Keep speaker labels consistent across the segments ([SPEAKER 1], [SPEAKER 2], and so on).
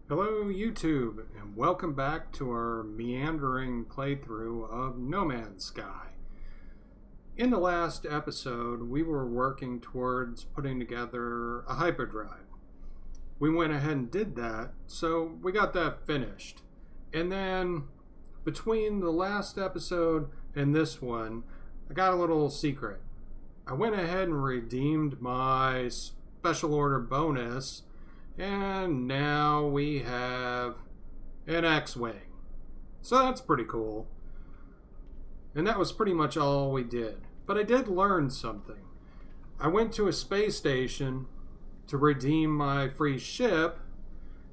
[SPEAKER 1] Hello YouTube, and welcome back to our meandering playthrough of No Man's Sky. In the last episode, we were working towards putting together a hyperdrive. We went ahead and did that, so we got that finished. And then, between the last episode and this one, I got a little secret. I went ahead and redeemed my special order bonus, and now we have an X-Wing. So that's pretty cool. And that was pretty much all we did. But I did learn something. I went to a space station to redeem my free ship,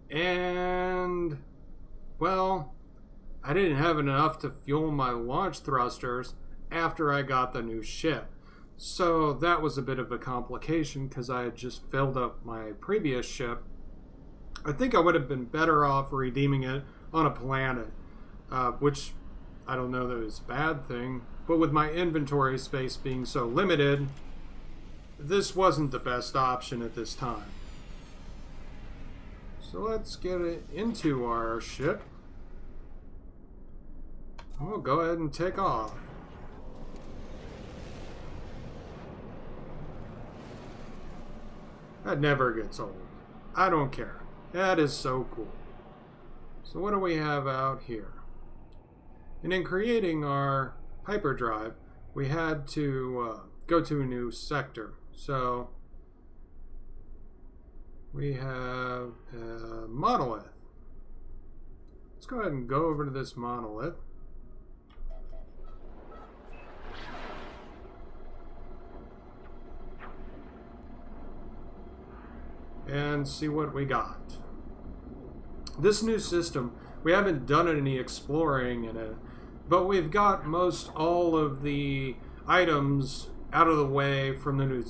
[SPEAKER 1] and, well, I didn't have enough to fuel my launch thrusters after I got the new ship. So that was a bit of a complication because I had just filled up my previous ship. I think I would have been better off redeeming it on a planet, which I don't know that is a bad thing, but with my inventory space being so limited, this wasn't the best option at this time. So let's get it into our ship. We'll go ahead and take off. That never gets old. I don't care. That is so cool. So what do we have out here? And in creating our hyperdrive, we had to go to a new sector. So we have a monolith. Let's go ahead and go over to this monolith. And see what we got. This new system, we haven't done any exploring in it, but we've got most all of the items out of the way from the new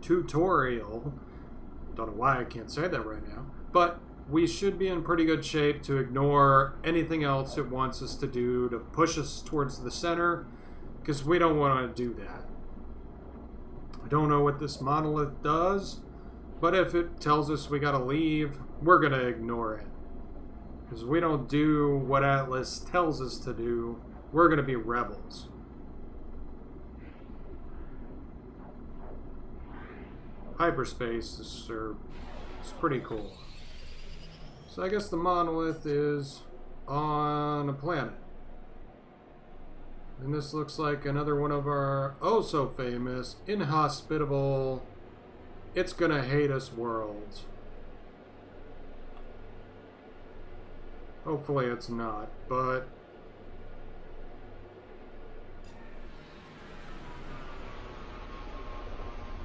[SPEAKER 1] tutorial. Don't know why I can't say that right now, but we should be in pretty good shape to ignore anything else it wants us to do to push us towards the center, because we don't want to do that. I don't know what this monolith does, but if it tells us we gotta leave, we're gonna ignore it. Because we don't do what Atlas tells us to do, we're gonna be rebels. Hyperspace is pretty cool. So I guess the monolith is on a planet. And this looks like another one of our oh so famous, inhospitable, it's gonna hate us worlds. Hopefully it's not, but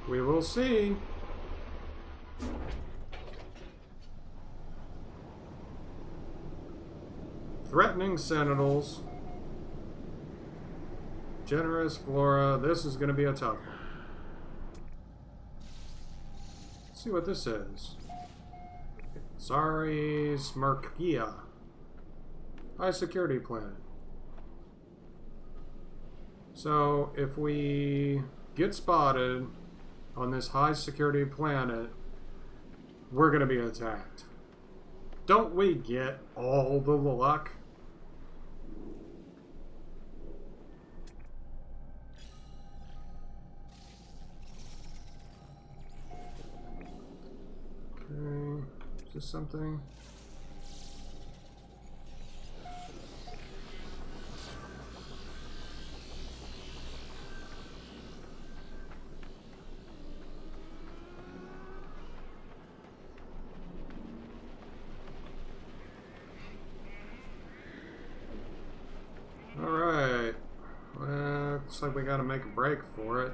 [SPEAKER 1] we will see. Threatening sentinels. Generous flora. This is gonna be a tough one. See what this is. Sorry, Smirkia. High security planet. So if we get spotted on this high security planet, we're gonna be attacked. Don't we get all the luck? Is this something? Alright. Well, looks like we gotta make a break for it.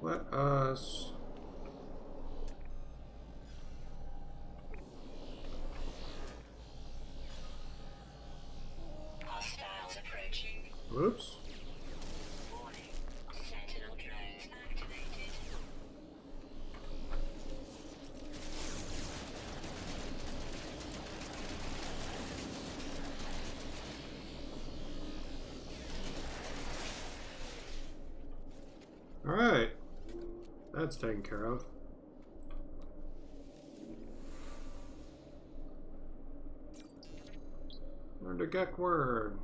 [SPEAKER 1] Let us
[SPEAKER 2] hostiles approaching.
[SPEAKER 1] whoops.
[SPEAKER 2] Warning. Sentinel drones activated.
[SPEAKER 1] Alright. That's taken care of. Learned a Gek word.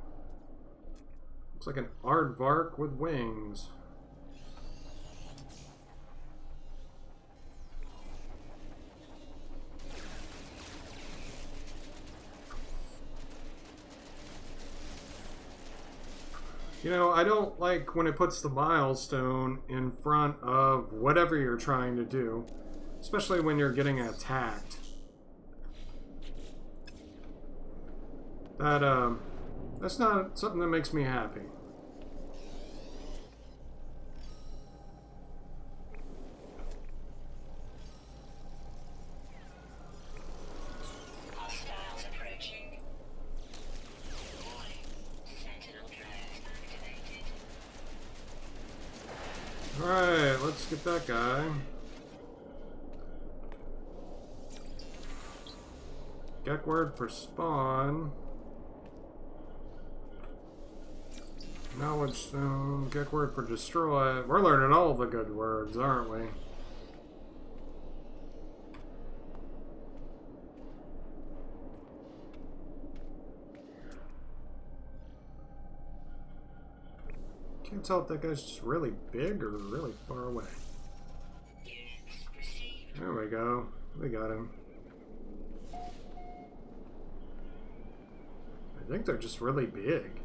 [SPEAKER 1] Looks like an aardvark with wings. You know, I don't like when it puts the milestone in front of whatever you're trying to do, especially when you're getting attacked. That's not something that makes me happy.
[SPEAKER 2] Hostiles approaching. Warning. Sentinel drones activated.
[SPEAKER 1] Alright, let's get that guy. Gek word for spawn. Knowledge stone. Gek word for destroy. We're learning all the good words, aren't we? Can't tell if that guy's just really big or really far away.
[SPEAKER 2] Units received.
[SPEAKER 1] There we go. We got him. I think they're just really big.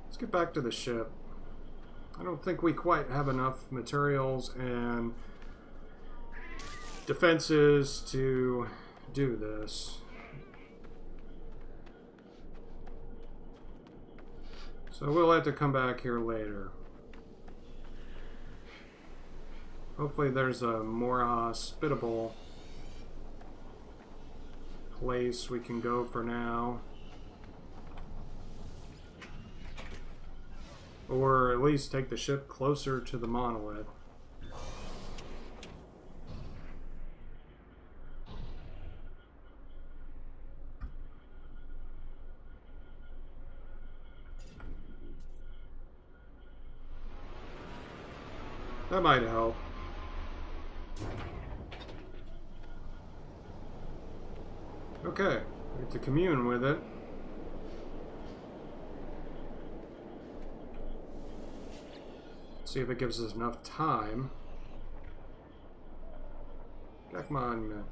[SPEAKER 1] Let's get back to the ship. I don't think we quite have enough materials and defenses to do this. So we'll have to come back here later. Hopefully there's a more hospitable place we can go for now. Or at least take the ship closer to the monolith. That might help. Okay, we get to commune with it. See if it gives us enough time. Come on, man.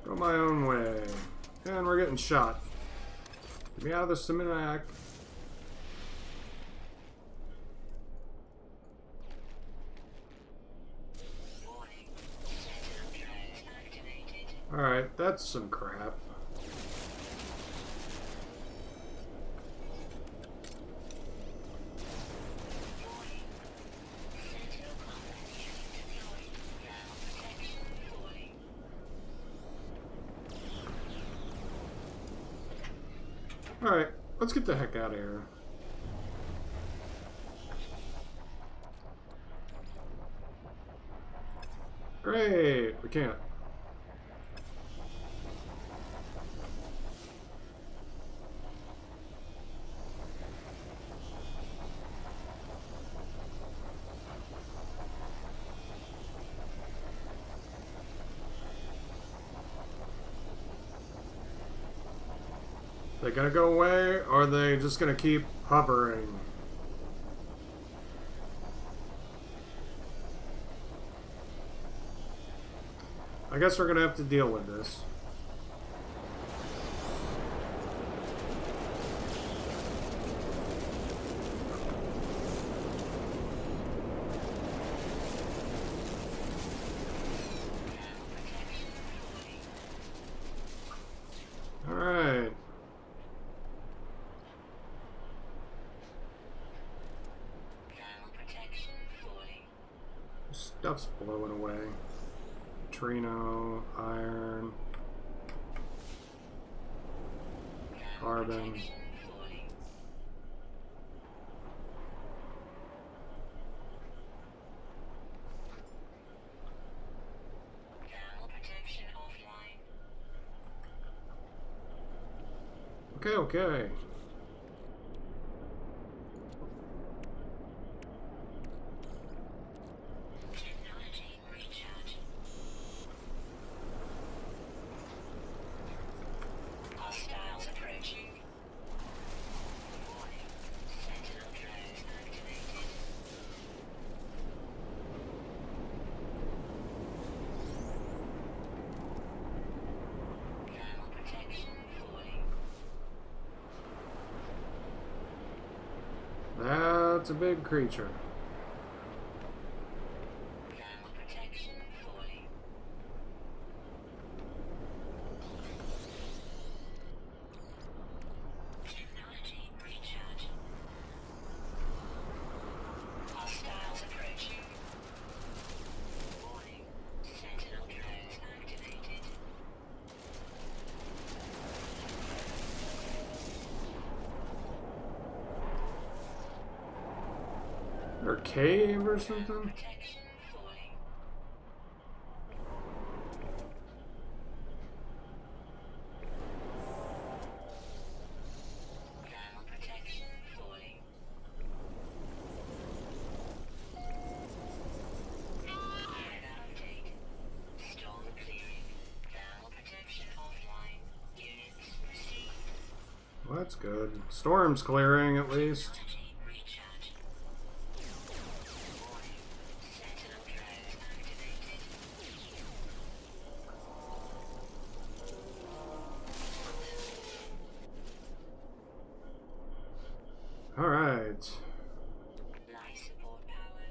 [SPEAKER 1] Go my own way. And we're getting shot. Get me out of the Similac.
[SPEAKER 2] Warning. Sentinel drones activated.
[SPEAKER 1] Alright, that's some crap.
[SPEAKER 2] Warning. Sentinel combat unit deployed. Ground protection falling.
[SPEAKER 1] Alright, let's get the heck out of here. Great, we can't. They gonna go away, or are they just gonna keep hovering? I guess we're gonna have to deal with this.
[SPEAKER 2] Ground protection falling.
[SPEAKER 1] Alright.
[SPEAKER 2] Ground protection falling.
[SPEAKER 1] Stuff's blowing away. Trino, iron,
[SPEAKER 2] Ground
[SPEAKER 1] carbon.
[SPEAKER 2] protection falling. Thermal protection offline.
[SPEAKER 1] Okay, okay. That's a big creature.
[SPEAKER 2] Thermal protection falling. Technology recharge. Hostiles approaching. Warning. Sentinel drones activated.
[SPEAKER 1] Or a cave or something?
[SPEAKER 2] Protection falling. Thermal protection falling. Weather update. Storm clearing. Thermal protection offline. Units received.
[SPEAKER 1] Well, that's good. Storm's clearing at least.
[SPEAKER 2] Technology recharge. Warning. Sentinel drones activated.
[SPEAKER 1] Alright.
[SPEAKER 2] Life support power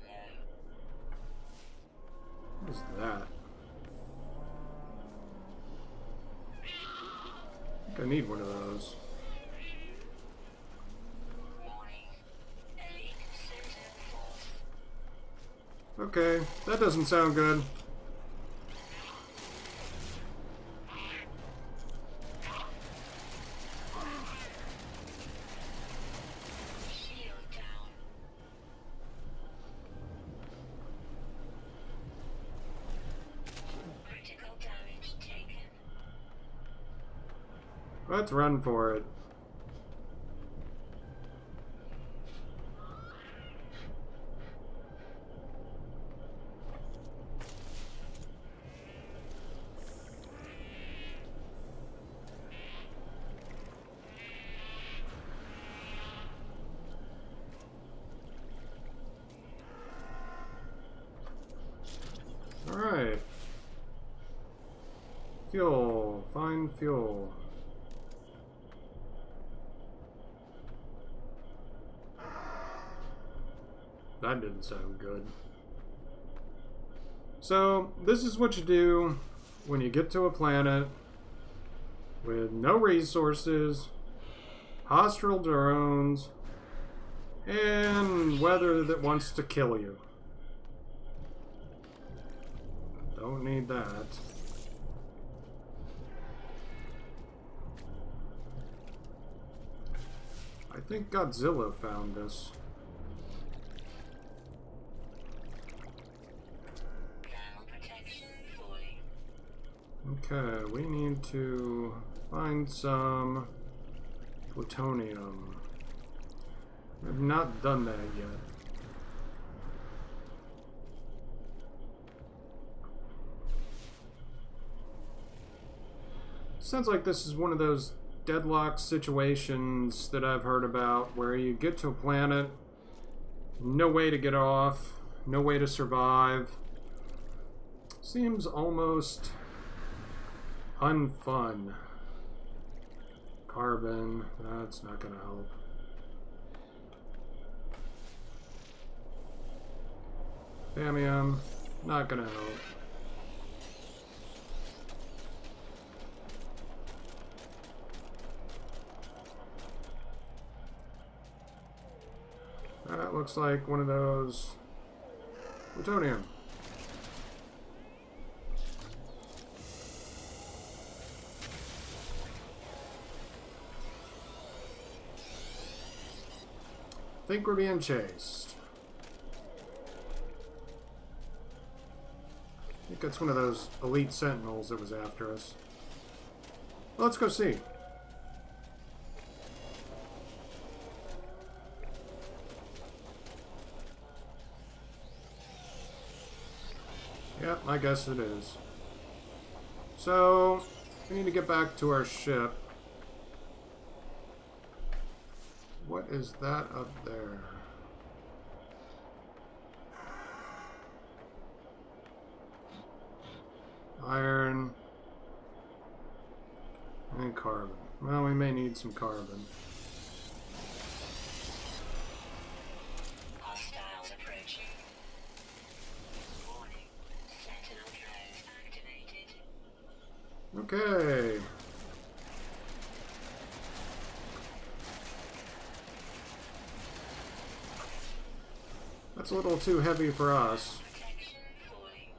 [SPEAKER 2] low.
[SPEAKER 1] What is that? I think I need one of those.
[SPEAKER 2] Warning. Elite center force.
[SPEAKER 1] Okay, that doesn't sound good.
[SPEAKER 2] Shield down. Critical damage taken.
[SPEAKER 1] Let's run for it. Alright. Fuel. Find fuel. That didn't sound good. So, this is what you do when you get to a planet with no resources, hostile drones, and weather that wants to kill you. Don't need that. I think Godzilla found us.
[SPEAKER 2] Thermal protection falling.
[SPEAKER 1] Okay, we need to find some plutonium. I've not done that yet. Sounds like this is one of those deadlock situations that I've heard about where you get to a planet, no way to get off, no way to survive. Seems almost unfun. Carbon, that's not gonna help. Thamium, not gonna help. That looks like one of those plutonium. Think we're being chased. I think that's one of those elite sentinels that was after us. Well, let's go see. Yep, I guess it is. So, we need to get back to our ship. What is that up there? Iron and carbon. Well, we may need some carbon. Okay. That's a little too heavy for us.
[SPEAKER 2] Protection falling.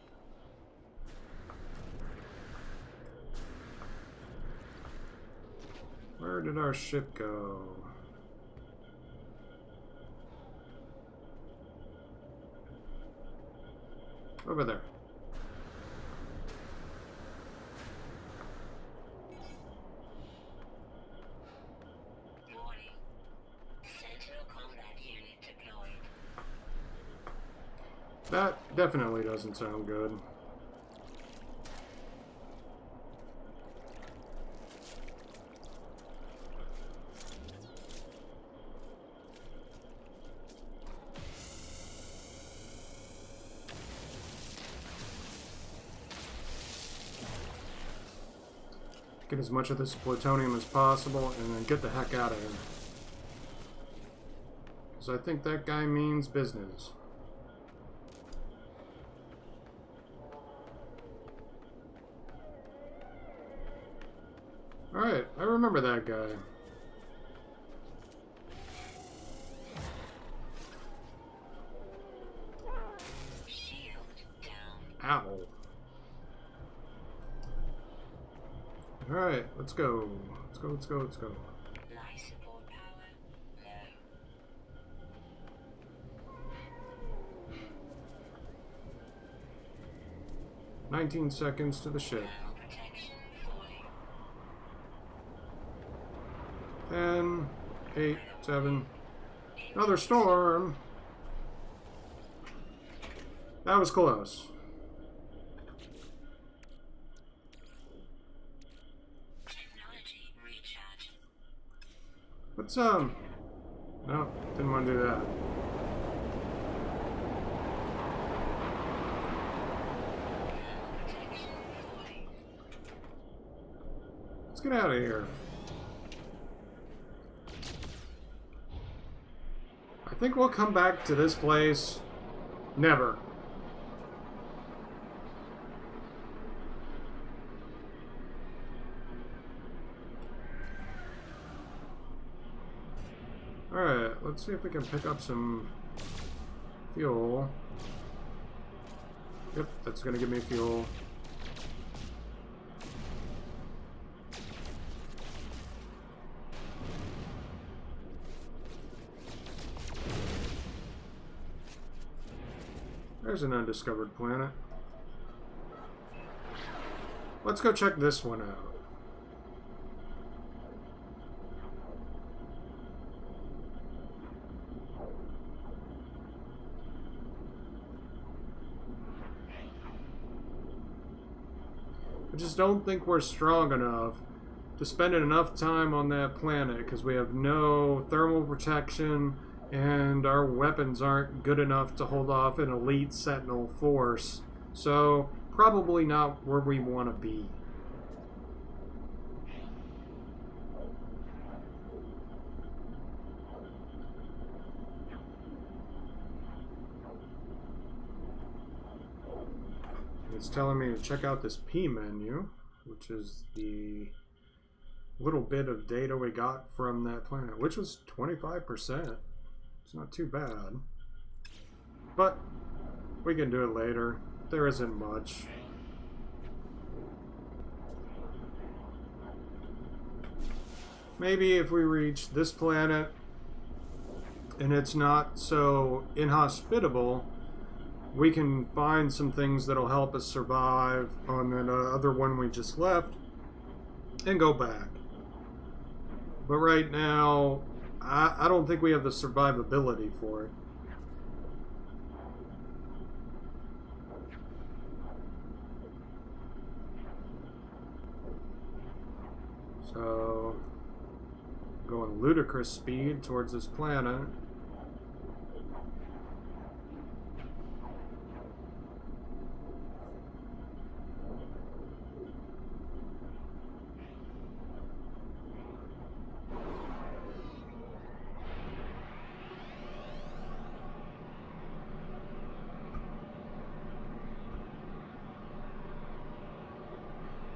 [SPEAKER 1] Where did our ship go? Over there.
[SPEAKER 2] Warning. Sentinel combat unit deployed.
[SPEAKER 1] That definitely doesn't sound good. Get as much of this plutonium as possible and then get the heck out of here. Because I think that guy means business. Alright, I remember that guy.
[SPEAKER 2] Shield down.
[SPEAKER 1] Ow. Alright, let's go. Let's go, let's go, let's go.
[SPEAKER 2] Life support power low.
[SPEAKER 1] 19 seconds to the ship.
[SPEAKER 2] Thermal protection falling.
[SPEAKER 1] 10, 8, 7. Another storm. That was close.
[SPEAKER 2] Technology recharge.
[SPEAKER 1] Let's, no, didn't want to do that.
[SPEAKER 2] Thermal protection falling.
[SPEAKER 1] Let's get out of here. I think we'll come back to this place. Never. Alright, let's see if we can pick up some fuel. Yep, that's gonna give me fuel. There's an undiscovered planet. Let's go check this one out. I just don't think we're strong enough to spend enough time on that planet because we have no thermal protection and our weapons aren't good enough to hold off an elite Sentinel force. So, probably not where we want to be. It's telling me to check out this P menu, which is the little bit of data we got from that planet, which was 25%. It's not too bad. But we can do it later. There isn't much. Maybe if we reach this planet and it's not so inhospitable, we can find some things that'll help us survive on that other one we just left and go back. But right now, I don't think we have the survivability for it. So, going ludicrous speed towards this planet.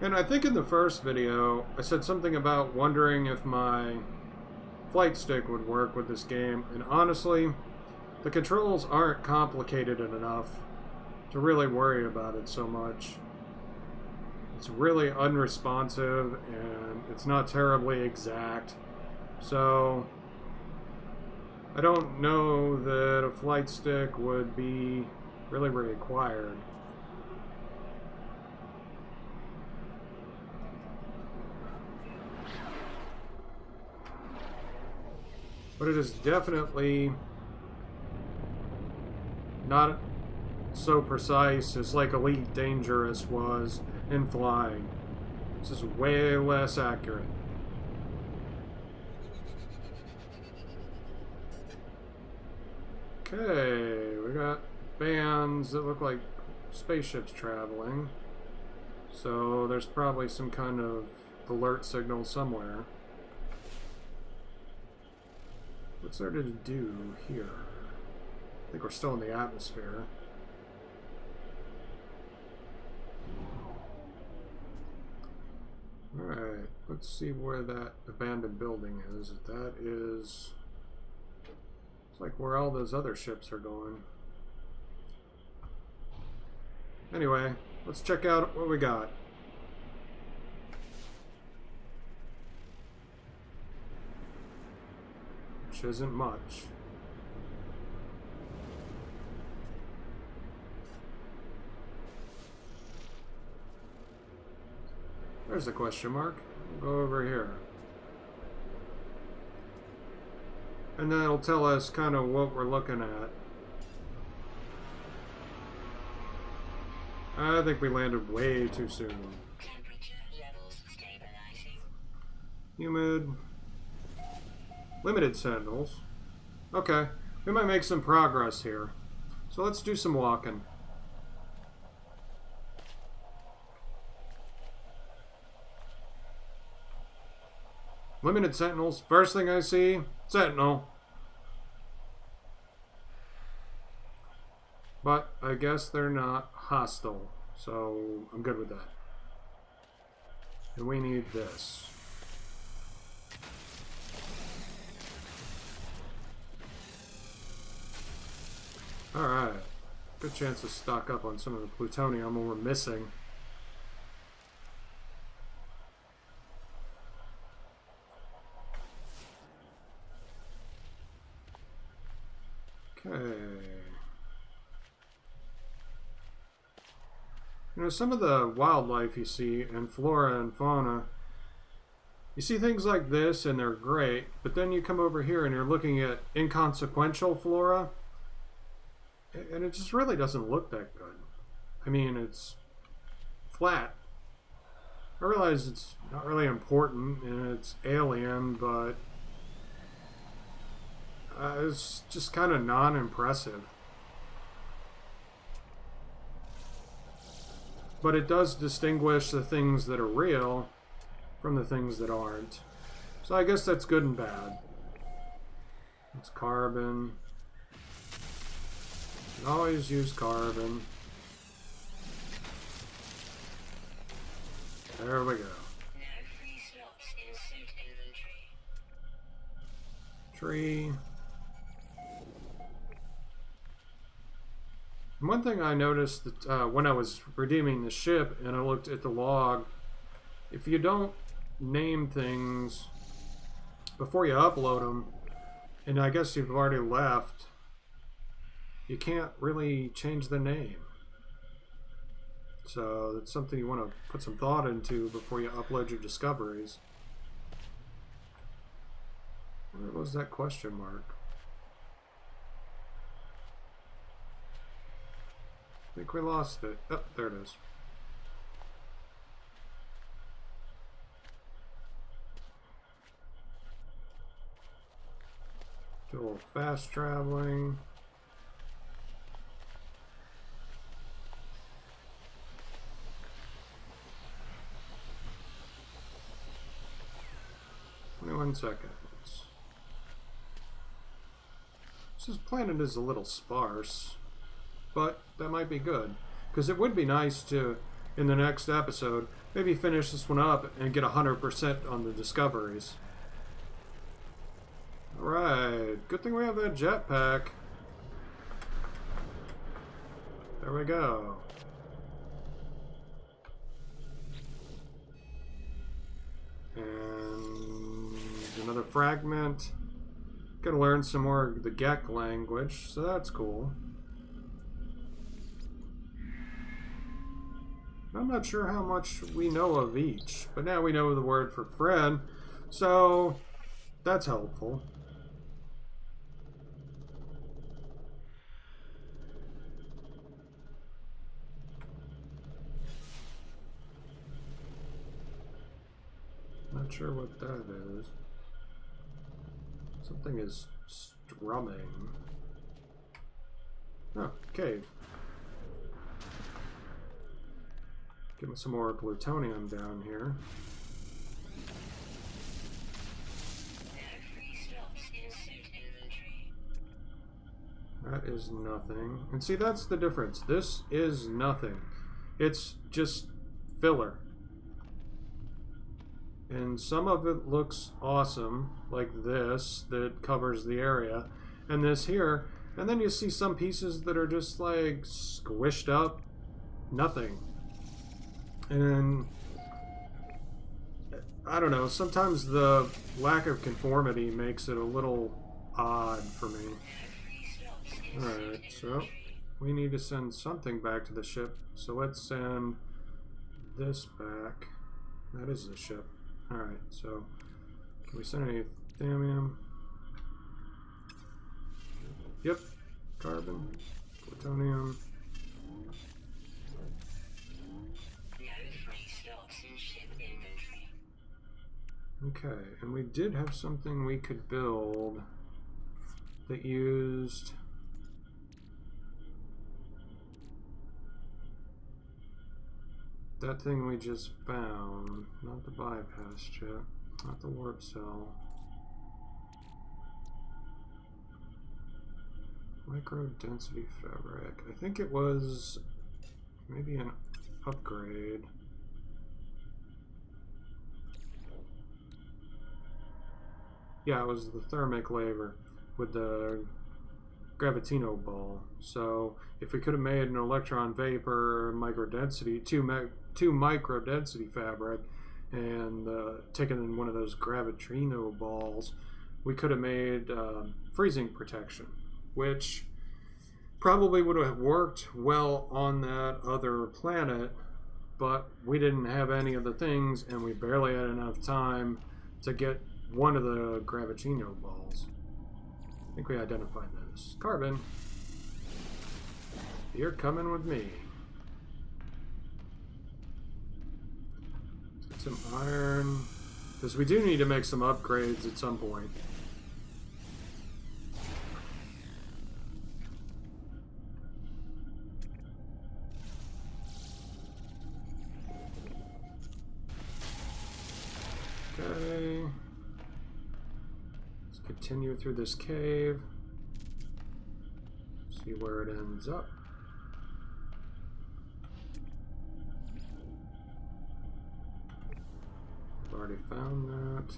[SPEAKER 1] And I think in the first video, I said something about wondering if my flight stick would work with this game, and honestly, the controls aren't complicated enough to really worry about it so much. It's really unresponsive, and it's not terribly exact, so I don't know that a flight stick would be really required. But it is definitely not so precise as like Elite Dangerous was in flying. This is way less accurate. Okay, we got bands that look like spaceships traveling. So there's probably some kind of alert signal somewhere. What's there to do here? I think we're still in the atmosphere. Alright, let's see where that abandoned building is. That is... it's like where all those other ships are going. Anyway, let's check out what we got. Which isn't much. There's a question mark. We'll go over here. And then it'll tell us kind of what we're looking at. I think we landed way too soon.
[SPEAKER 2] Temperature levels stabilizing.
[SPEAKER 1] Humid. Limited sentinels. Okay, we might make some progress here. So let's do some walking. Limited sentinels. First thing I see, sentinel. But I guess they're not hostile, so I'm good with that. And we need this. Alright. Good chance to stock up on some of the plutonium we're missing. Okay. You know, some of the wildlife you see in flora and fauna, you see things like this and they're great, but then you come over here and you're looking at inconsequential flora, and it just really doesn't look that good. I mean, it's flat. I realize it's not really important and it's alien, but it's just kind of non-impressive. But it does distinguish the things that are real from the things that aren't. So I guess that's good and bad. It's carbon. You always use carbon. There we go.
[SPEAKER 2] No free slots in suit inventory.
[SPEAKER 1] Tree. And one thing I noticed that when I was redeeming the ship and I looked at the log, if you don't name things before you upload them, and I guess you've already left, you can't really change the name. So that's something you want to put some thought into before you upload your discoveries. Where was that question mark? I think we lost it. Oh, there it is. Do a little fast traveling. One second. This planet is a little sparse, but that might be good, because it would be nice to in the next episode. Maybe finish this one up and get 100% on the discoveries. Alright, good thing we have that jetpack. There we go. And another fragment. Gonna learn some more of the Gek language, so that's cool. I'm not sure how much we know of each, but now we know the word for friend, so that's helpful. Not sure what that is. Something is strumming. Oh, cave. Give me some more plutonium down here. That is nothing. And see, that's the difference. This is nothing. It's just filler. And some of it looks awesome, like this, that covers the area. And this here. And then you see some pieces that are just like squished up. Nothing. And I don't know, sometimes the lack of conformity makes it a little odd for me. Alright, so we need to send something back to the ship. So let's send this back. That is the ship. Alright, so can we send any thallium? Yep. Carbon. Plutonium. Okay, and we did have something we could build that used that thing we just found, not the bypass chip, not the warp cell. Micro density fabric. I think it was maybe an upgrade. Yeah, it was the thermic laver with the gravitino ball. So if we could have made an electron vapor micro density, two micro density fabric, and taken in one of those gravitino balls, we could have made freezing protection, which probably would have worked well on that other planet, but we didn't have any of the things, and we barely had enough time to get one of the gravitino balls. I think we identified those. Carbon. You're coming with me. Let's get some iron. Because we do need to make some upgrades at some point. Okay. Continue through this cave. See where it ends up. I've already found that.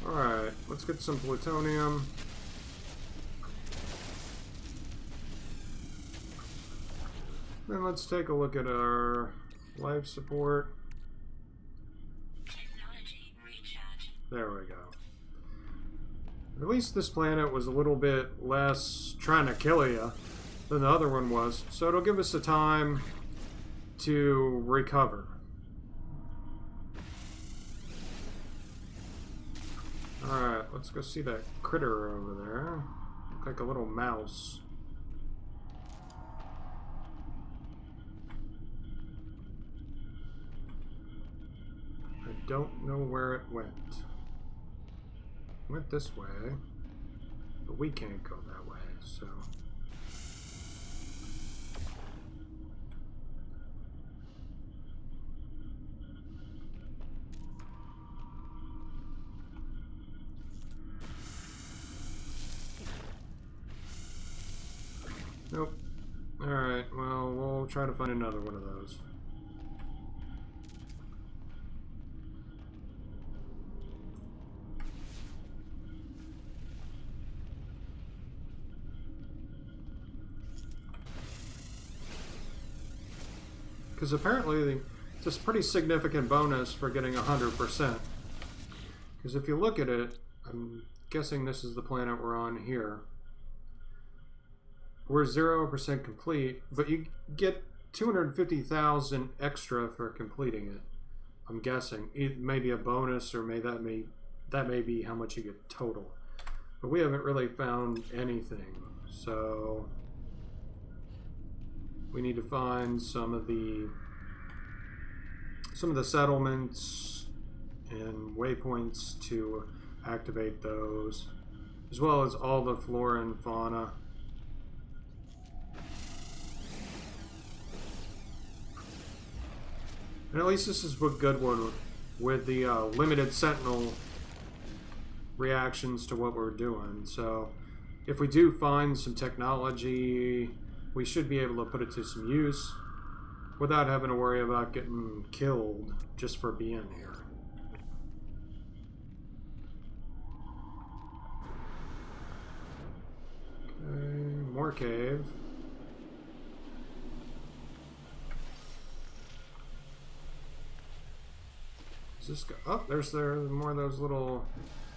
[SPEAKER 1] Alright, let's get some plutonium. Then let's take a look at our life support.
[SPEAKER 2] Technology recharge.
[SPEAKER 1] There we go. At least this planet was a little bit less trying to kill you than the other one was, so it'll give us the time to recover. Alright, let's go see that critter over there. Look like a little mouse. I don't know where it went. Went this way. But we can't go that way, so... Nope. Alright, well, we'll try to find another one of those. Because apparently it's a pretty significant bonus for getting 100%. Because if you look at it, I'm guessing this is the planet we're on here. We're 0% complete, but you get 250,000 extra for completing it. I'm guessing it may be a bonus, or that may be how much you get total. But we haven't really found anything, so we need to find some of the settlements and waypoints to activate those, as well as all the flora and fauna. And at least this is a good one with the limited sentinel reactions to what we're doing. So if we do find some technology, we should be able to put it to some use without having to worry about getting killed just for being here. Okay, more cave. Does this go? Oh, there's more of those little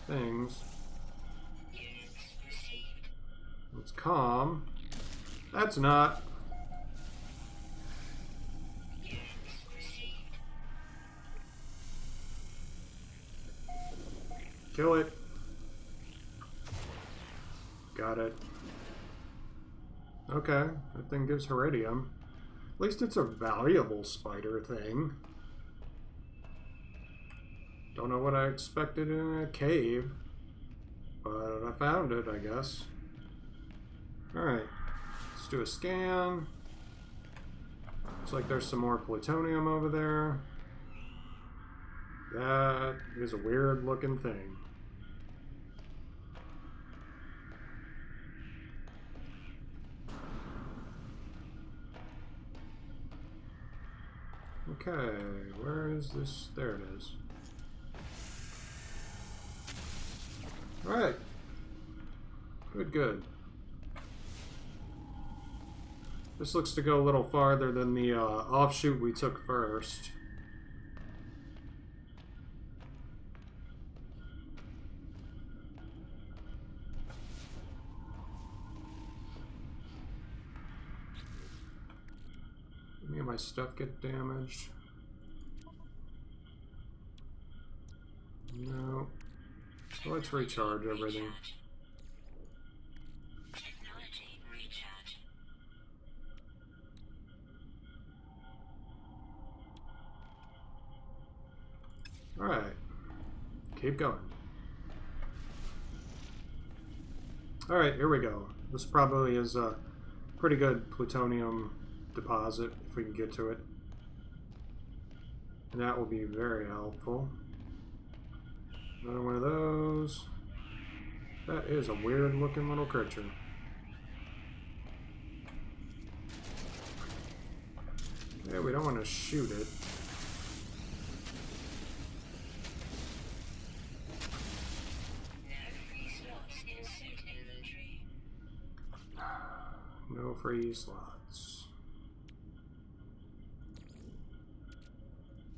[SPEAKER 1] things. It's calm. That's not. Kill it. Got it. Okay, that thing gives Heridium. At least it's a valuable spider thing. Don't know what I expected in a cave, but I found it, I guess. Alright, let's do a scan. Looks like there's some more plutonium over there. That is a weird looking thing. Okay, where is this? There it is. Alright. Good, good. This looks to go a little farther than the offshoot we took first. Any of my stuff get damaged? No. So let's recharge everything.
[SPEAKER 2] Technology recharge.
[SPEAKER 1] Alright. Keep going. Alright, here we go. This probably is a pretty good plutonium deposit if we can get to it. And that will be very helpful. Another one of those. That is a weird looking little creature. Yeah, we don't want to shoot it. No free slots.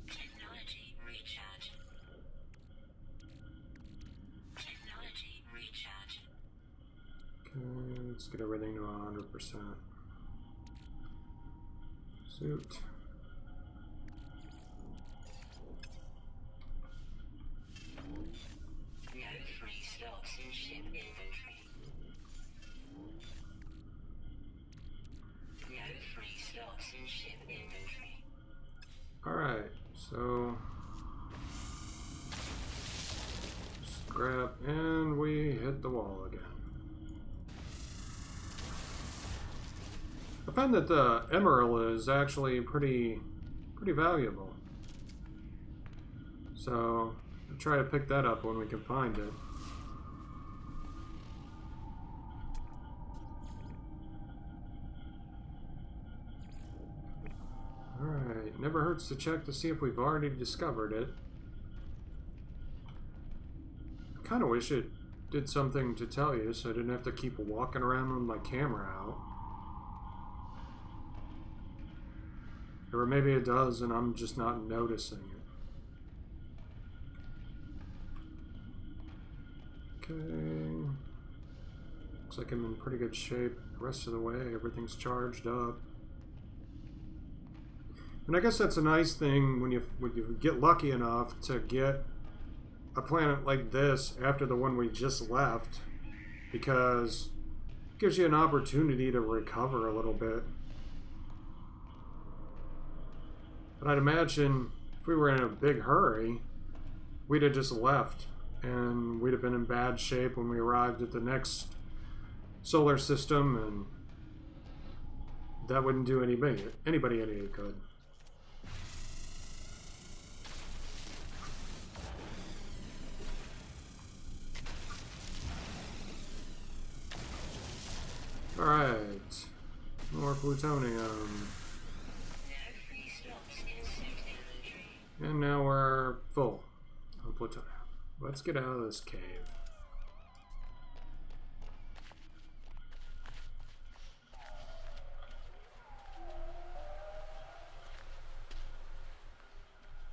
[SPEAKER 2] Technology recharge. Technology recharge.
[SPEAKER 1] Okay, let's get everything to 100%. Suit.
[SPEAKER 2] No free slots in ship inventory. No free slots in ship inventory.
[SPEAKER 1] Alright, so just grab and we hit the wall again. I find that the emerald is actually pretty valuable. So I'll try to pick that up when we can find it. Alright, never hurts to check to see if we've already discovered it. I kind of wish it did something to tell you so I didn't have to keep walking around with my camera out. Or maybe it does and I'm just not noticing it. Okay. Looks like I'm in pretty good shape the rest of the way. Everything's charged up. And I guess that's a nice thing when you get lucky enough to get a planet like this after the one we just left, because it gives you an opportunity to recover a little bit. But I'd imagine if we were in a big hurry, we'd have just left and we'd have been in bad shape when we arrived at the next solar system, and that wouldn't do anybody any good. Alright, more plutonium. And now we're full on plutonium. Let's get out of this cave.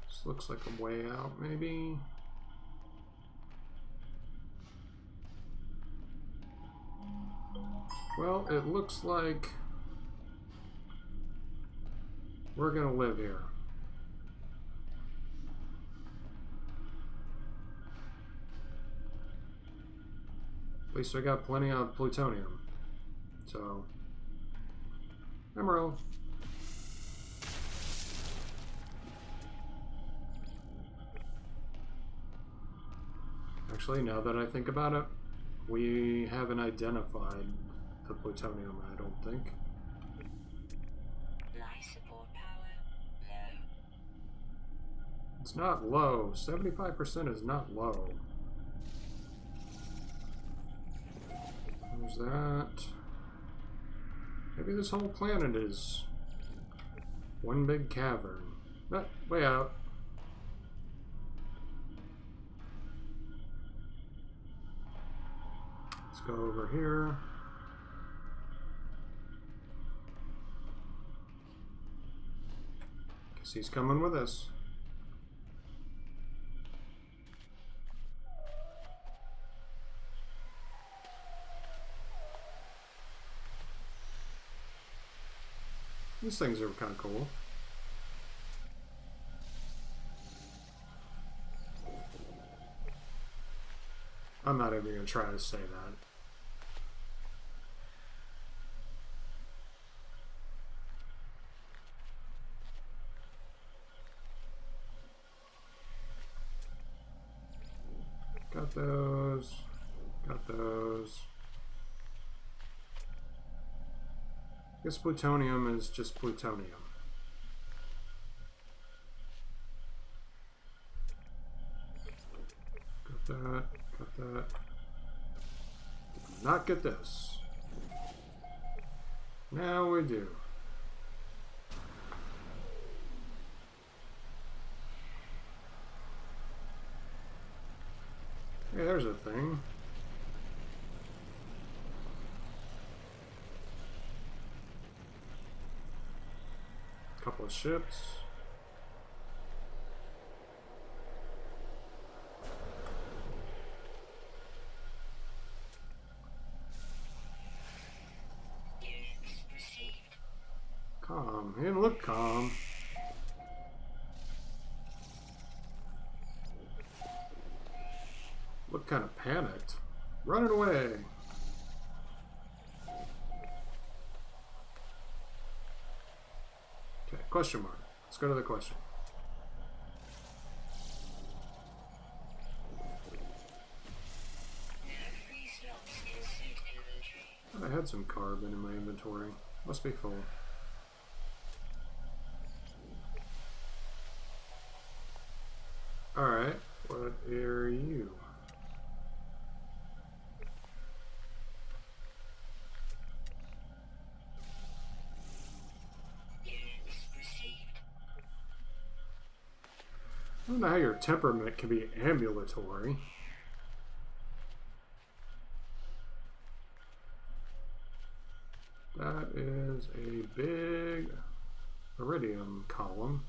[SPEAKER 1] This looks like a way out, maybe. Well, it looks like we're gonna live here. At least I got plenty of plutonium. So, emerald. Actually, now that I think about it, we haven't identified the plutonium, I don't think.
[SPEAKER 2] Life support power low.
[SPEAKER 1] It's not low. 75% is not low. There's that. Maybe this whole planet is one big cavern. But way out. Let's go over here. Guess he's coming with us. These things are kind of cool. I'm not even going to try to say that. Got those. Got those. I guess plutonium is just plutonium. Got that. Got that. Did not get this. Now we do. Hey, there's a thing. Couple of ships.
[SPEAKER 2] Units received.
[SPEAKER 1] Calm. He didn't look calm. Look kind of panicked. Running away. Okay, question mark. Let's go to the question.
[SPEAKER 2] Free slots in suit inventory.
[SPEAKER 1] I had some carbon in my inventory. Must be full. Alright, what are you? I don't know how your temperament can be ambulatory. That is a big iridium column.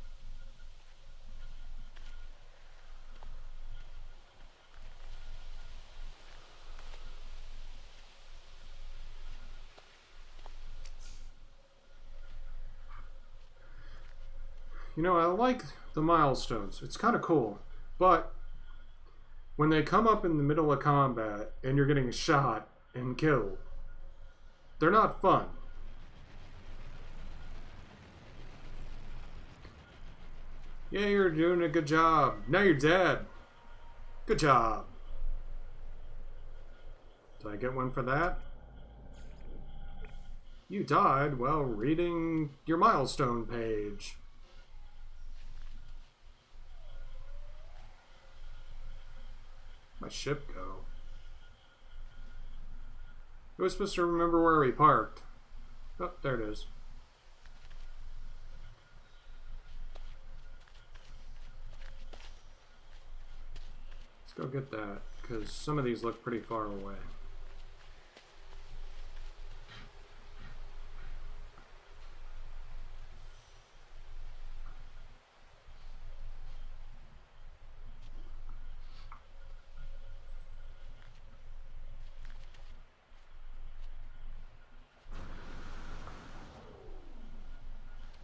[SPEAKER 1] You know, I like the milestones. It's kind of cool. But when they come up in the middle of combat and you're getting shot and killed, they're not fun. Yeah, you're doing a good job. Now you're dead. Good job. Did I get one for that? You died while reading your milestone page. My ship go? It was supposed to remember where we parked. Oh, there it is. Let's go get that, because some of these look pretty far away.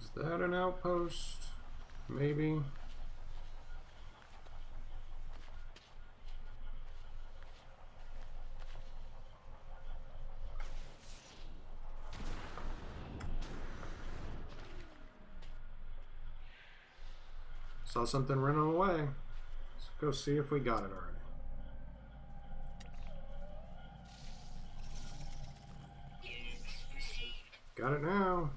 [SPEAKER 1] Is that an outpost? Maybe. Saw something running away. Let's go see if we got it already. Got it now.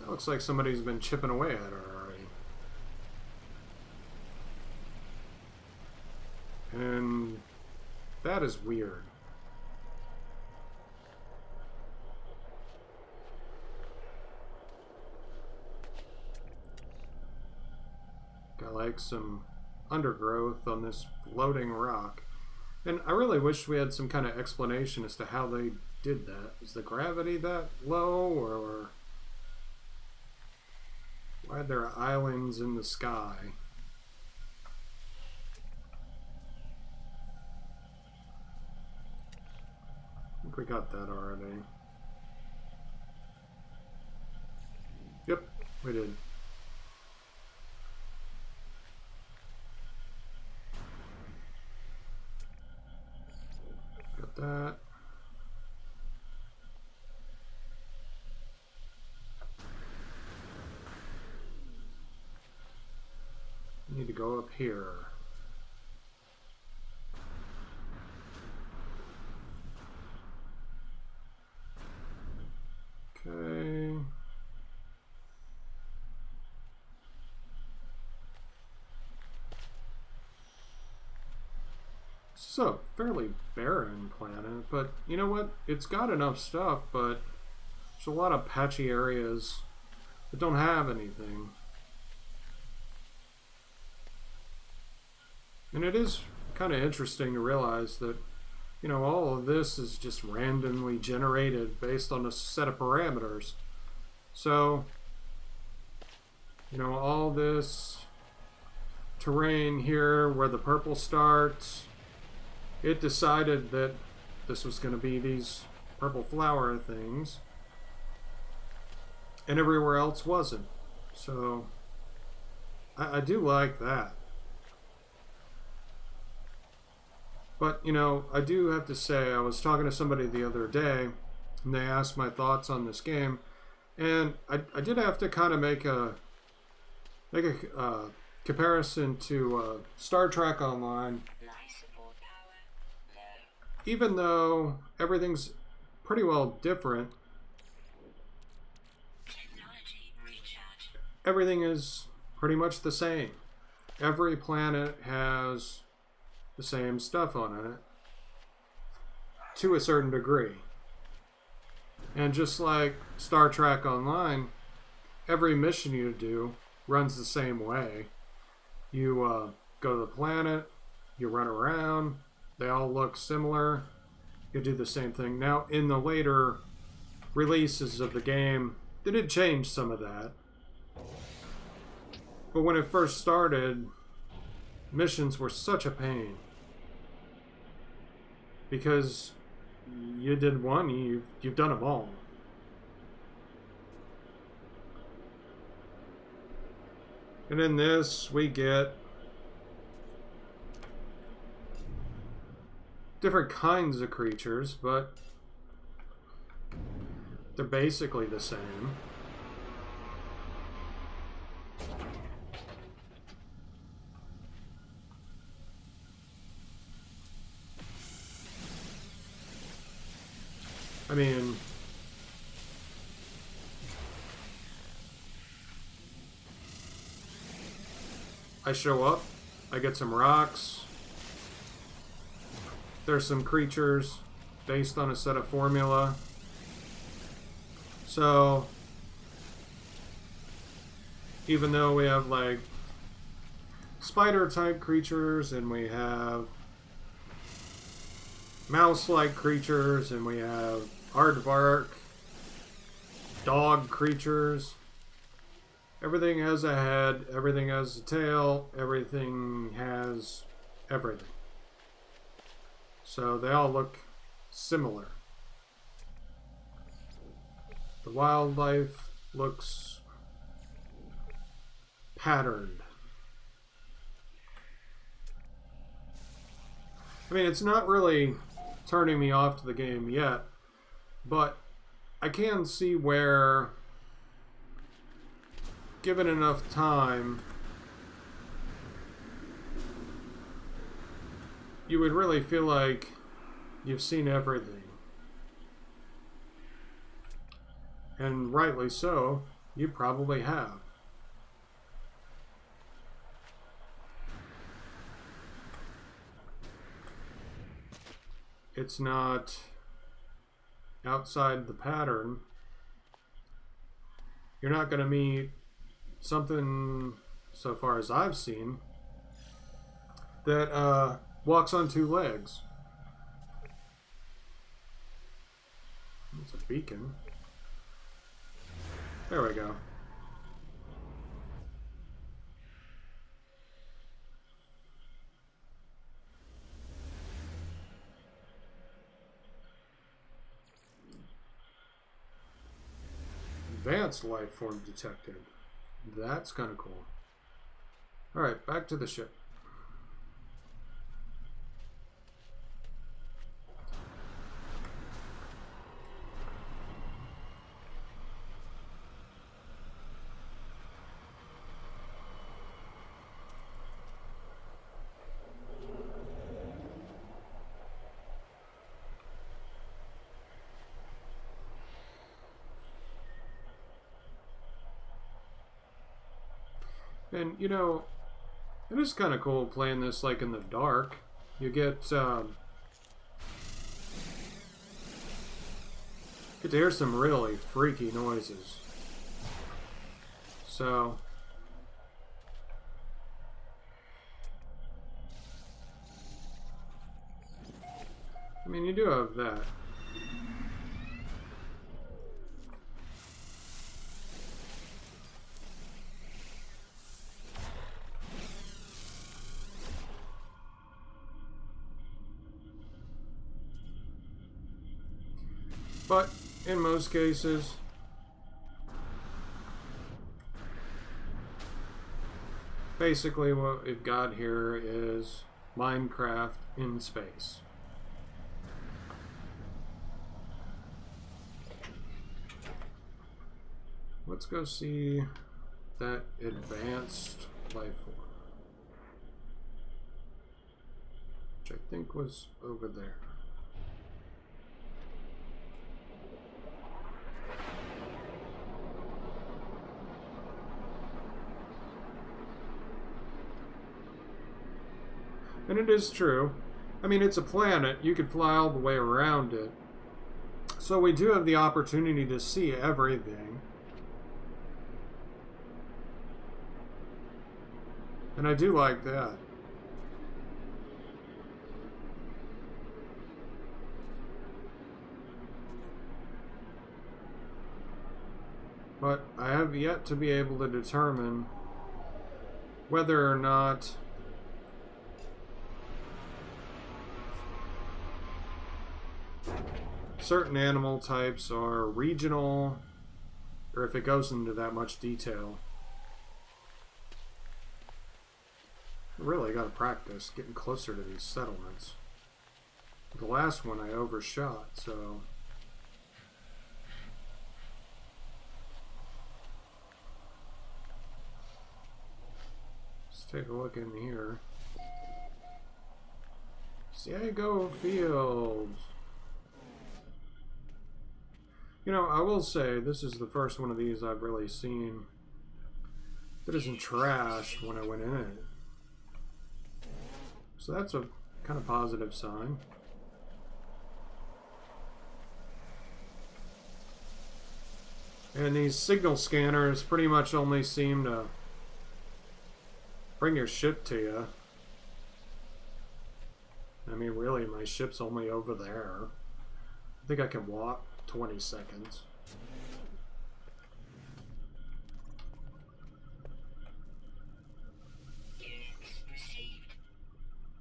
[SPEAKER 1] That looks like somebody's been chipping away at her already. And that is weird. Got like some undergrowth on this floating rock. And I really wish we had some kind of explanation as to how they did that. Is the gravity that low, or why are there islands in the sky? I think we got that already. Yep, we did. Got that. Need to go up here. Okay. This is a fairly barren planet, but you know what? It's got enough stuff, but there's a lot of patchy areas that don't have anything. And it is kind of interesting to realize that, you know, all of this is just randomly generated based on a set of parameters. So, you know, all this terrain here where the purple starts, it decided that this was going to be these purple flower things, and everywhere else wasn't. So, I do like that. But, you know, I do have to say, I was talking to somebody the other day, and they asked my thoughts on this game, and I did have to kind of make a comparison to Star Trek Online,
[SPEAKER 2] Life support power low.
[SPEAKER 1] even though everything's pretty well different,
[SPEAKER 2] Technology recharge.
[SPEAKER 1] everything is pretty much the same. Every planet has the same stuff on it to a certain degree. And just like Star Trek Online, every mission you do runs the same way. You go to the planet, you run around, they all look similar, you do the same thing. Now, in the later releases of the game, they did change some of that. But when it first started, missions were such a pain. Because you did one, you've done them all. And in this, we get different kinds of creatures, but they're basically the same. I mean, I show up, I get some rocks, there's some creatures based on a set of formula. So, even though we have like spider type creatures and we have mouse-like creatures and we have aardvark, dog creatures, everything has a head, everything has a tail, everything has everything. So they all look similar. The wildlife looks patterned. I mean, it's not really turning me off to the game yet, but I can see where, given enough time, you would really feel like you've seen everything. And rightly so, you probably have. It's not outside the pattern. You're not going to meet something, so far as I've seen, that walks on two legs. It's a beacon. There we go. Advanced life form detected. That's kind of cool. Alright, back to the ship. And, you know, it is kind of cool playing this, like, in the dark. You get to hear some really freaky noises. So, I mean, you do have that. But in most cases, basically what we've got here is Minecraft in space. Let's go see that advanced life form. which I think was over there. And it is true. I mean, it's a planet. You could fly all the way around it. So we do have the opportunity to see everything. And I do like that. But I have yet to be able to determine whether or not certain animal types are regional, or if it goes into that much detail. I really got to practice getting closer to these settlements. The last one I overshot, so... Let's take a look in here. Sago Fields. You know, I will say, this is the first one of these I've really seen that isn't trash when I went in it. So that's a kind of positive sign. And these signal scanners pretty much only seem to bring your ship to you. I mean, really, my ship's only over there. I think I can walk 20 seconds.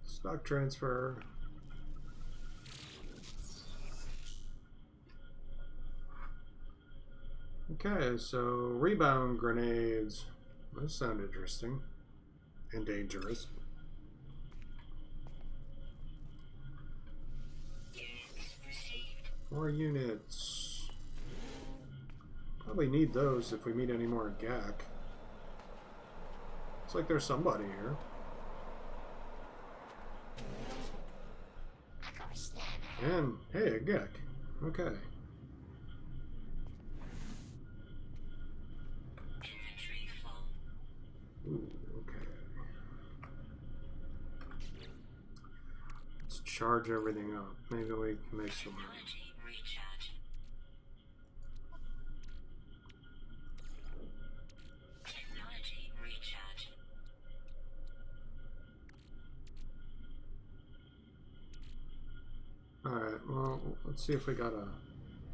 [SPEAKER 1] Stock transfer. Okay, so rebound grenades. Those sound interesting and dangerous. More units. Probably need those if we meet any more GAC. Looks like there's somebody here. And, hey, a GAC. Okay. Ooh, okay. Let's charge everything up. Maybe we can make some money. Alright, well, let's see if we got a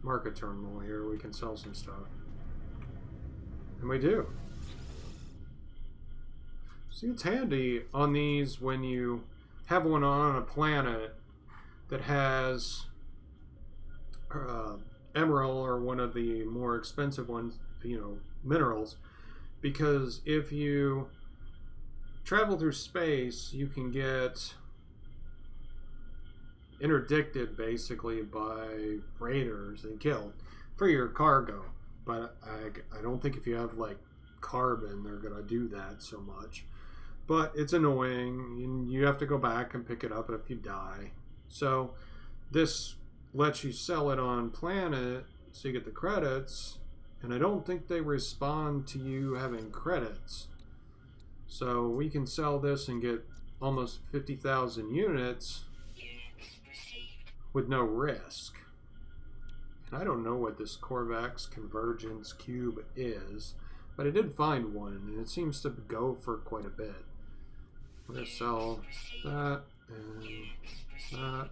[SPEAKER 1] market terminal here. We can sell some stuff. And we do. See, it's handy on these when you have one on a planet that has emerald or one of the more expensive ones, you know, minerals. Because if you travel through space, you can get interdicted basically by raiders and killed for your cargo. But I don't think if you have like carbon they're gonna do that so much. But it's annoying, and you have to go back and pick it up if you die. So this lets you sell it on planet so you get the credits, and I don't think they respond to you having credits. So we can sell this and get almost 50,000 units with no risk. And I don't know what this Corvax Convergence Cube is, but I did find one, and it seems to go for quite a bit. I'm going to sell that and that.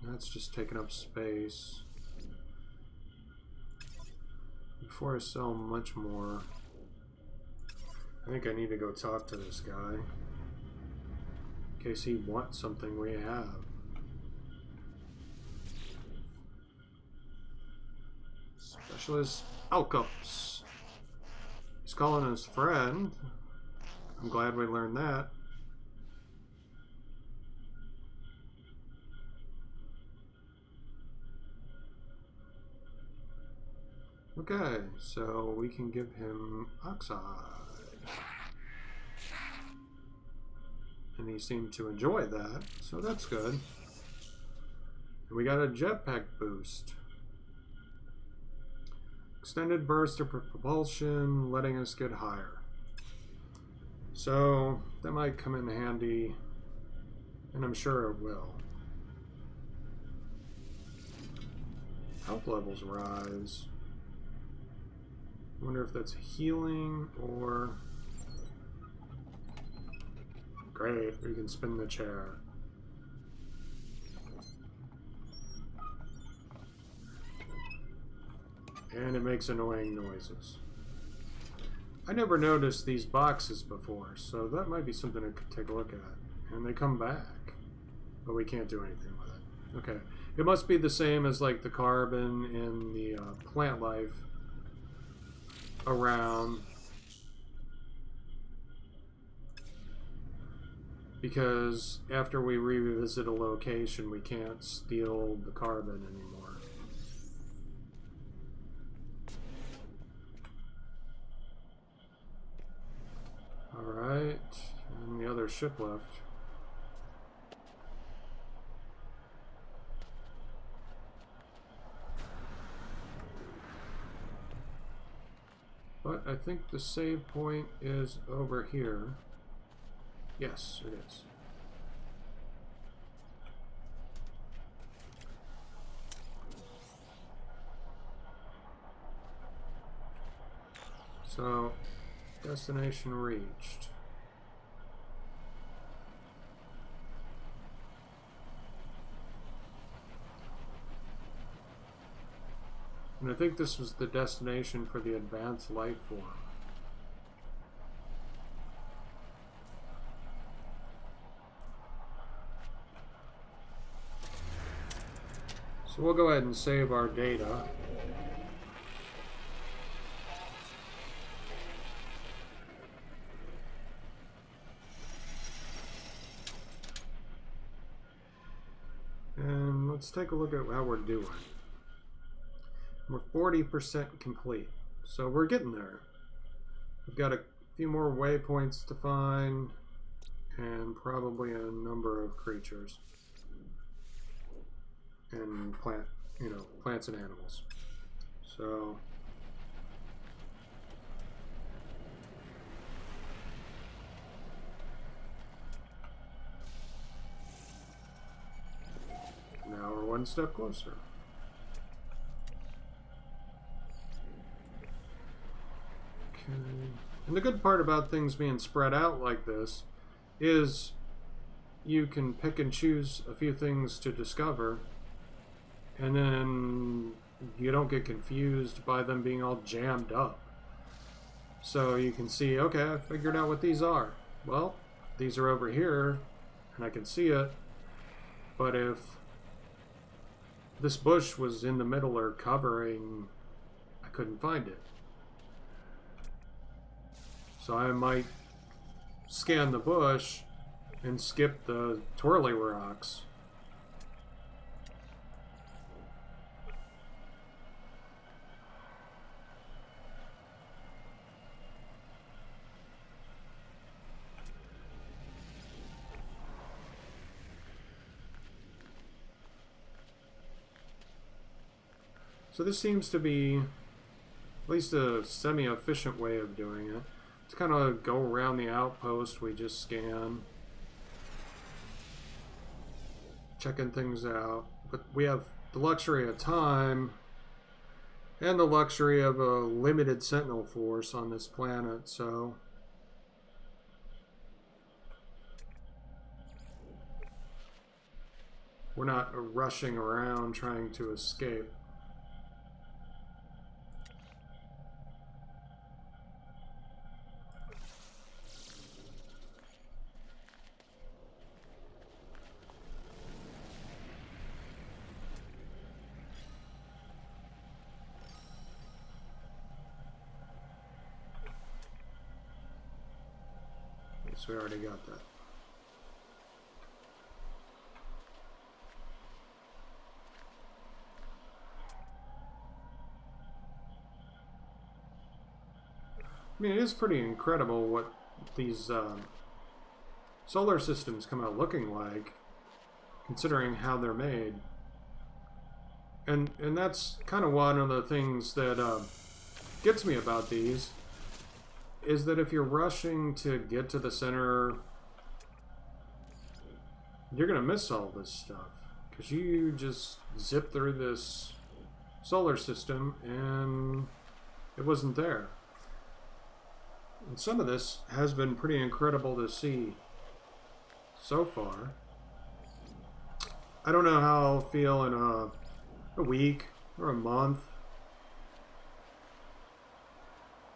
[SPEAKER 1] That's just taking up space. Before I sell much more, I think I need to go talk to this guy in case he wants something we have. Specialist Alcops. He's calling his friend. I'm glad we learned that. Okay, so we can give him oxide. And he seemed to enjoy that, so that's good. And we got a jetpack boost. Extended burst of propulsion, letting us get higher. So that might come in handy, and I'm sure it will. Health levels rise. I wonder if that's healing or... Great, we can spin the chair. And it makes annoying noises. I never noticed these boxes before, so that might be something I could take a look at. And they come back, but we can't do anything with it. Okay, it must be the same as like the carbon in the plant life around, because after we revisit a location, we can't steal the carbon anymore. Alright, and the other ship left. But I think the save point is over here. Yes, it is. So, destination reached. And I think this was the destination for the advanced life form. So we'll go ahead and save our data. And let's take a look at how we're doing. We're 40% complete, so we're getting there. We've got a few more waypoints to find, and probably a number of creatures and plants and animals. So now we're one step closer. Okay. And the good part about things being spread out like this is you can pick and choose a few things to discover, and then you don't get confused by them being all jammed up. So you can see, okay, I figured out what these are. Well, these are over here, and I can see it, but if this bush was in the middle or covering, I couldn't find it. So I might scan the bush and skip the twirly rocks. So this seems to be at least a semi-efficient way of doing it. To kind of go around the outpost, we just scan, checking things out. But we have the luxury of time and the luxury of a limited sentinel force on this planet, so we're not rushing around trying to escape. Yes, we already got that. I mean, it is pretty incredible what these solar systems come out looking like, considering how they're made. And that's kind of one of the things that gets me about these, is that if you're rushing to get to the center, you're going to miss all this stuff. Because you just zip through this solar system and it wasn't there. And some of this has been pretty incredible to see so far. I don't know how I'll feel in a week or a month,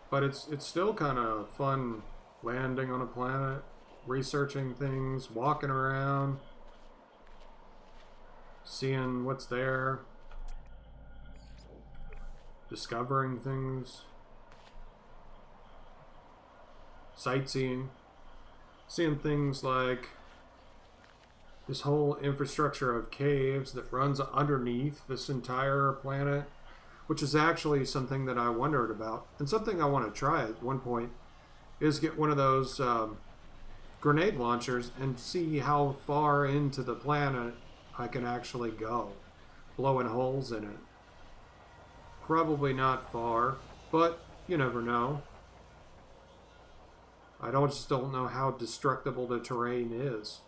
[SPEAKER 1] but it's still kind of fun landing on a planet, researching things, walking around, seeing what's there, discovering things, sightseeing, seeing things like this whole infrastructure of caves that runs underneath this entire planet, which is actually something that I wondered about, and something I want to try at one point is get one of those grenade launchers and see how far into the planet I can actually go, blowing holes in it. Probably not far, but you never know. Just don't know how destructible the terrain is.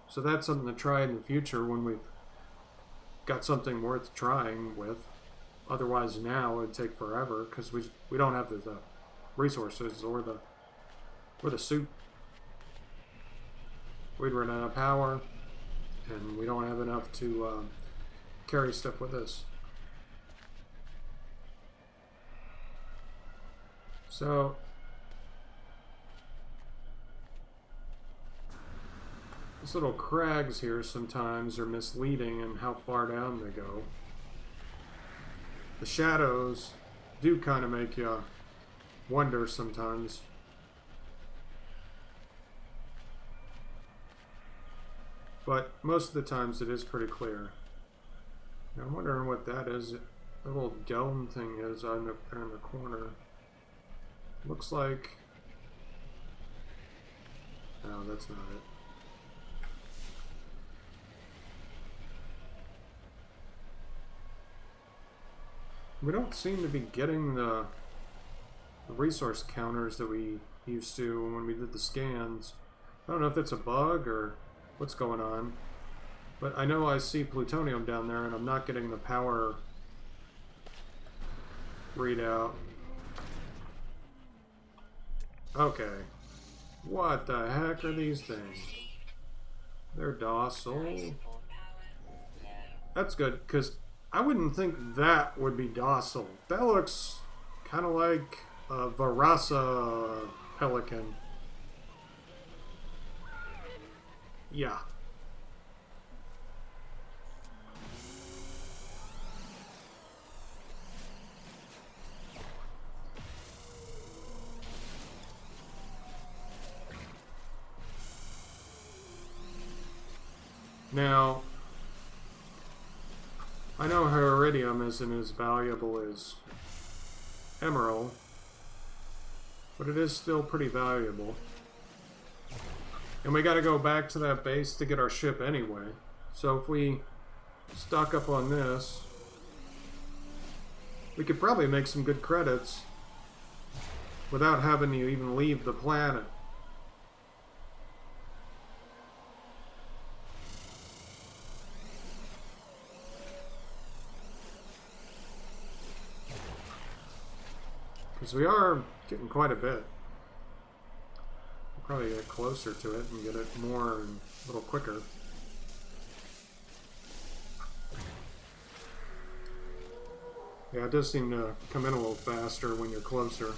[SPEAKER 1] So that's something to try in the future when we've got something worth trying with. Otherwise now it would take forever because we don't have the resources or the suit. We'd run out of power, and we don't have enough to carry stuff with us. So these little crags here sometimes are misleading in how far down they go. The shadows do kind of make you wonder sometimes. But most of the times it is pretty clear. Now I'm wondering what that is. The little dome thing is there in the corner. Looks like... No, that's not it. We don't seem to be getting the resource counters that we used to when we did the scans. I don't know if that's a bug or what's going on, but I know I see plutonium down there and I'm not getting the power readout. Okay. What the heck are these things? They're docile. That's good, because I wouldn't think that would be docile. That looks kind of like a Velociraptapelican. Yeah. Now, I know iridium isn't as valuable as emerald, but it is still pretty valuable. And we gotta go back to that base to get our ship anyway. So if we stock up on this, we could probably make some good credits without having to even leave the planet. Because we are getting quite a bit. We'll probably get closer to it and get it more and a little quicker. Yeah, it does seem to come in a little faster when you're closer.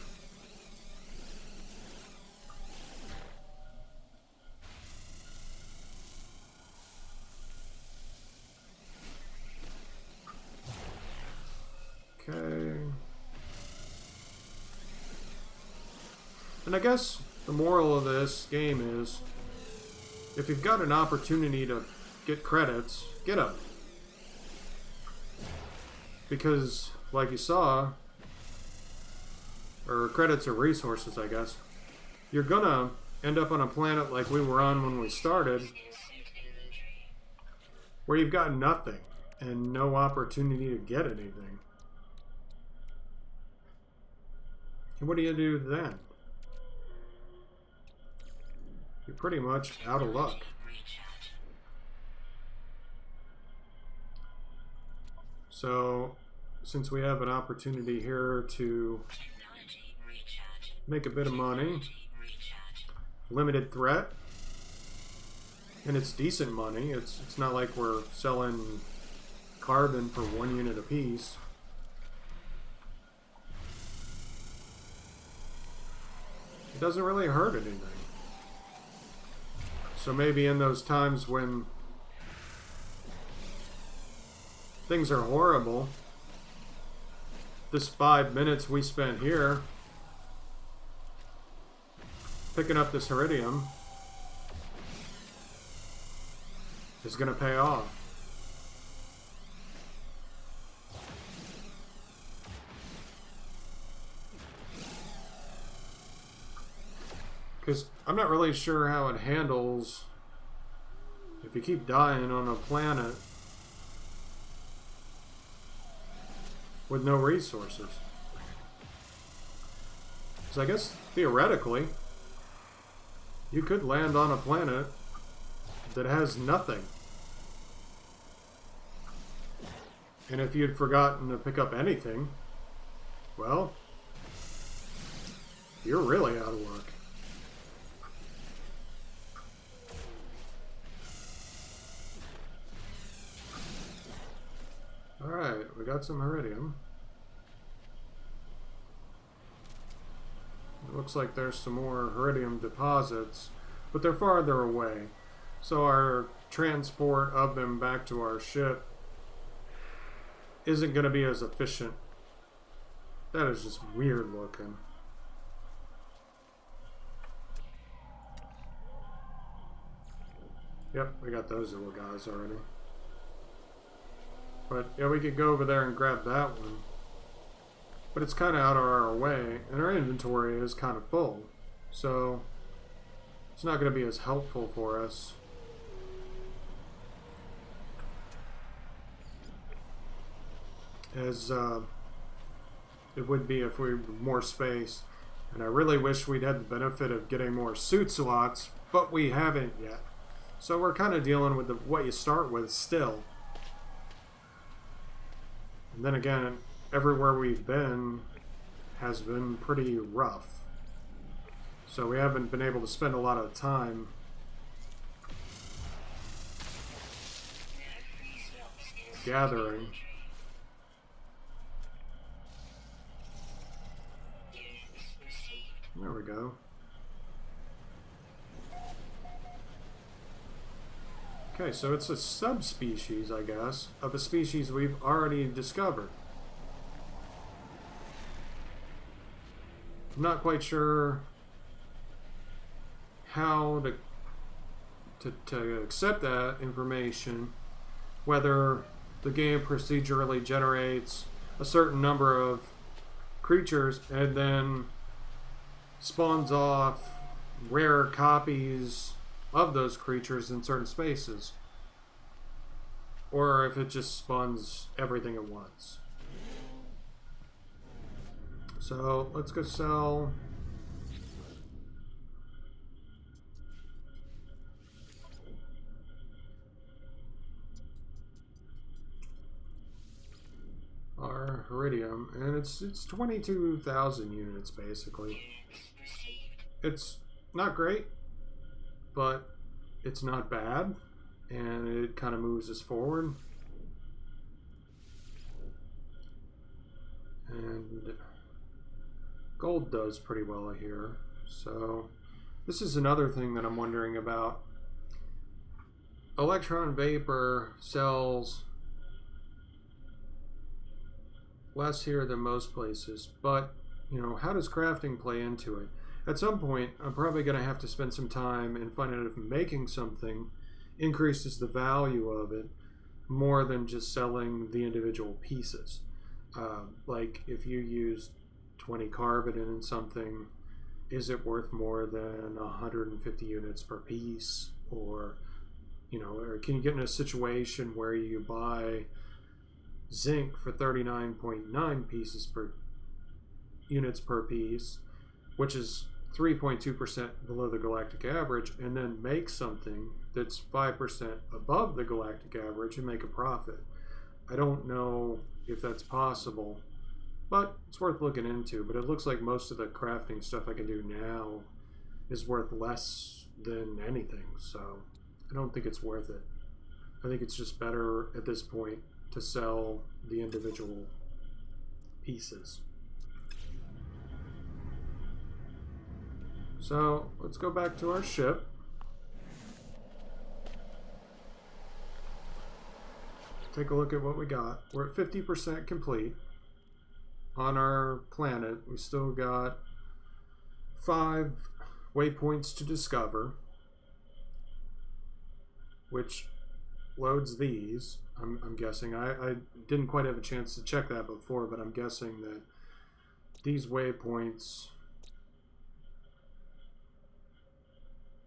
[SPEAKER 1] Okay. And I guess the moral of this game is, if you've got an opportunity to get credits, get them. Because, like you saw, or credits or resources, I guess, you're gonna end up on a planet like we were on when we started, where you've got nothing and no opportunity to get anything. And what do you do then? You're pretty much out of luck. So, since we have an opportunity here to make a bit of money, limited threat, and it's decent money. It's not like we're selling carbon for 1 unit apiece. It doesn't really hurt anything. So maybe in those times when things are horrible, this 5 minutes we spent here picking up this iridium is going to pay off. Because I'm not really sure how it handles if you keep dying on a planet with no resources. So I guess theoretically, you could land on a planet that has nothing. And if you'd forgotten to pick up anything, well, you're really out of luck. Alright, we got some iridium. It looks like there's some more iridium deposits, but they're farther away. So our transport of them back to our ship isn't going to be as efficient. That is just weird looking. Yep, we got those little guys already. But yeah, we could go over there and grab that one. But it's kind of out of our way, and our inventory is kind of full. So it's not going to be as helpful for us. As it would be if we had more space. And I really wish we'd had the benefit of getting more suit slots, but we haven't yet. So we're kind of dealing with what you start with still. And then again, everywhere we've been has been pretty rough. So we haven't been able to spend a lot of time gathering. There we go. Okay, so it's a subspecies, I guess, of a species we've already discovered. I'm not quite sure how to accept that information, whether the game procedurally generates a certain number of creatures and then spawns off rare copies of those creatures in certain spaces, or if it just spawns everything at once. So let's go sell our iridium, and it's 22,000 units basically. It's not great, but it's not bad, and it kind of moves us forward. And gold does pretty well here. So this is another thing that I'm wondering about. Electron vapor sells less here than most places, but you know, how does crafting play into it? At some point, I'm probably going to have to spend some time and find out if making something increases the value of it more than just selling the individual pieces. Like if you use 20 carbon in something, is it worth more than 150 units per piece? Or, or can you get in a situation where you buy zinc for 39.9 pieces per units per piece, which is 3.2% below the galactic average, and then make something that's 5% above the galactic average and make a profit? I don't know if that's possible, but it's worth looking into. But it looks like most of the crafting stuff I can do now is worth less than anything, so I don't think it's worth it. I think it's just better at this point to sell the individual pieces. So let's go back to our ship. Take a look at what we got. We're at 50% complete on our planet. We still got 5 waypoints to discover, which loads these. I'm guessing. I didn't quite have a chance to check that before, but I'm guessing that these waypoints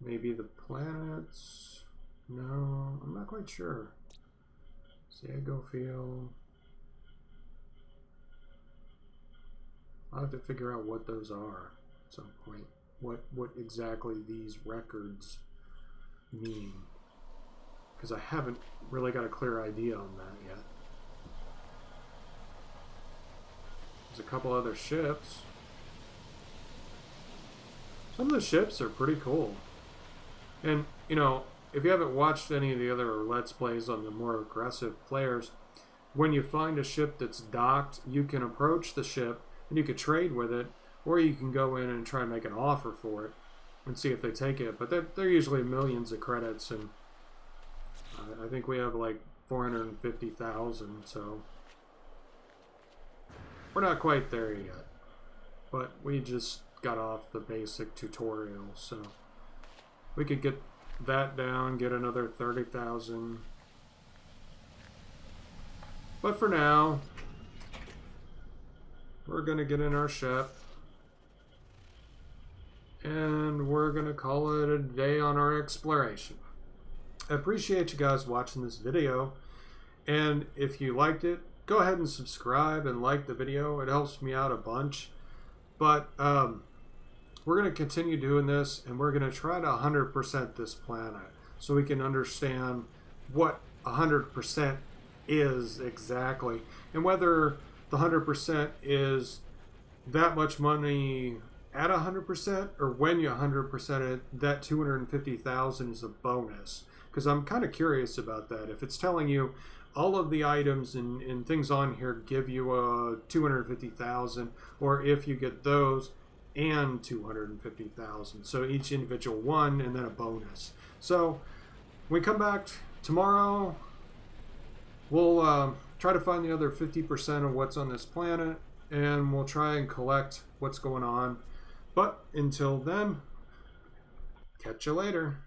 [SPEAKER 1] maybe the planets. No, I'm not quite sure. Sago Field. I'll have to figure out what those are at some point. What exactly these records mean, because I haven't really got a clear idea on that yet. There's a couple other ships. Some of the ships are pretty cool. And, if you haven't watched any of the other Let's Plays on the more aggressive players, when you find a ship that's docked, you can approach the ship and you can trade with it, or you can go in and try and make an offer for it and see if they take it. But they're usually millions of credits, and I think we have like 450,000, so we're not quite there yet. But we just got off the basic tutorial, so we could get that down, get another 30,000. But for now, we're going to get in our ship, and we're going to call it a day on our exploration. I appreciate you guys watching this video, and if you liked it, go ahead and subscribe and like the video. It helps me out a bunch. But we're going to continue doing this, and we're going to try to 100% this planet so we can understand what 100% is exactly, and whether the 100% is that much money at 100%, or when you 100% it, that 250,000 is a bonus. Because I'm kind of curious about that. If it's telling you all of the items and things on here give you a 250,000, or if you get those and 250,000, so each individual one and then a bonus. So when we come back tomorrow, we'll try to find the other 50% of what's on this planet, and we'll try and collect what's going on. But until then, catch you later.